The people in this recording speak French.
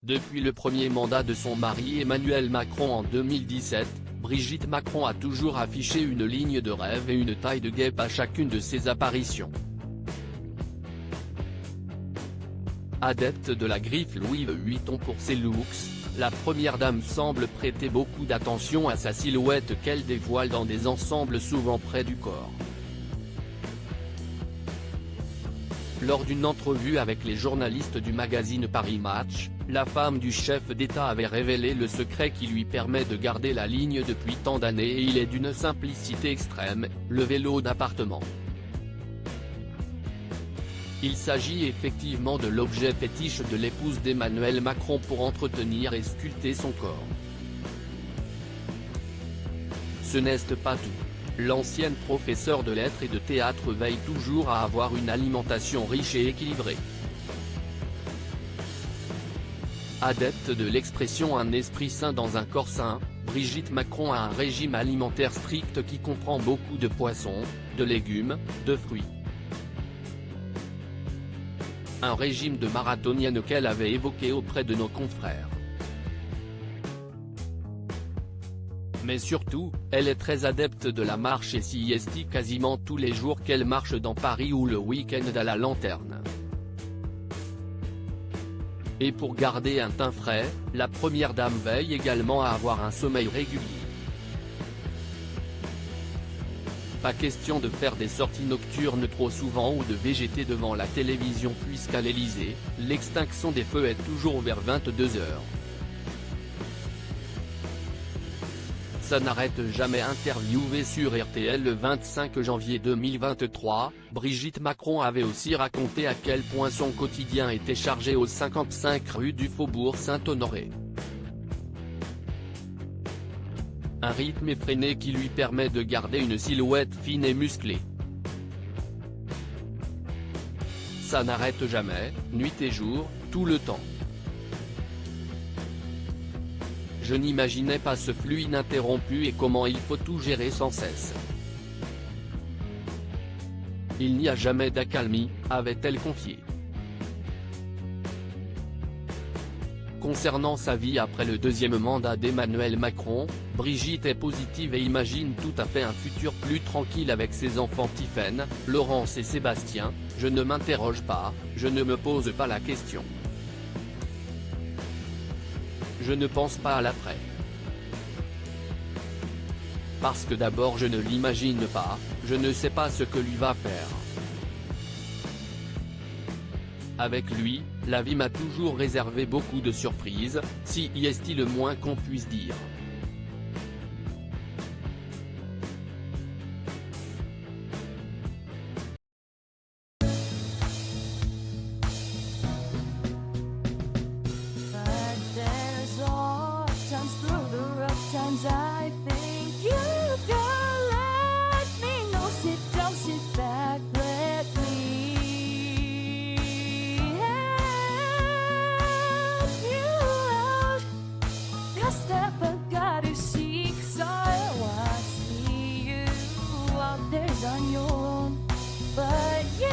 Depuis le premier mandat de son mari Emmanuel Macron en 2017, Brigitte Macron a toujours affiché une ligne de rêve et une taille de guêpe à chacune de ses apparitions. Adepte de la griffe Louis Vuitton pour ses looks, la première dame semble prêter beaucoup d'attention à sa silhouette qu'elle dévoile dans des ensembles souvent près du corps. Lors d'une entrevue avec les journalistes du magazine Paris Match, la femme du chef d'État avait révélé le secret qui lui permet de garder la ligne depuis tant d'années et il est d'une simplicité extrême, le vélo d'appartement. Il s'agit effectivement de l'objet fétiche de l'épouse d'Emmanuel Macron pour entretenir et sculpter son corps. Ce n'est pas tout. L'ancienne professeure de lettres et de théâtre veille toujours à avoir une alimentation riche et équilibrée. Adepte de l'expression « un esprit sain dans un corps sain », Brigitte Macron a un régime alimentaire strict qui comprend beaucoup de poissons, de légumes, de fruits. Un régime de marathonienne qu'elle avait évoqué auprès de nos confrères. Mais surtout, elle est très adepte de la marche et sieste quasiment tous les jours qu'elle marche dans Paris ou le week-end à la lanterne. Et pour garder un teint frais, la première dame veille également à avoir un sommeil régulier. Pas question de faire des sorties nocturnes trop souvent ou de végéter devant la télévision puisqu'à l'Élysée, l'extinction des feux est toujours vers 22 h. Ça n'arrête jamais. Interviewée sur RTL le 25 janvier 2023, Brigitte Macron avait aussi raconté à quel point son quotidien était chargé aux 55 rue du Faubourg Saint-Honoré. Un rythme effréné qui lui permet de garder une silhouette fine et musclée. Ça n'arrête jamais, nuit et jour, tout le temps. Je n'imaginais pas ce flux ininterrompu et comment il faut tout gérer sans cesse. Il n'y a jamais d'accalmie, avait-elle confié. Concernant sa vie après le deuxième mandat d'Emmanuel Macron, Brigitte est positive et imagine tout à fait un futur plus tranquille avec ses enfants Tiphaine, Laurence et Sébastien. Je ne m'interroge pas, je ne me pose pas la question. Je ne pense pas à l'après. Parce que d'abord je ne l'imagine pas, je ne sais pas ce que lui va faire. Avec lui, la vie m'a toujours réservé beaucoup de surprises, si est le moins qu'on puisse dire. On your own, but yeah.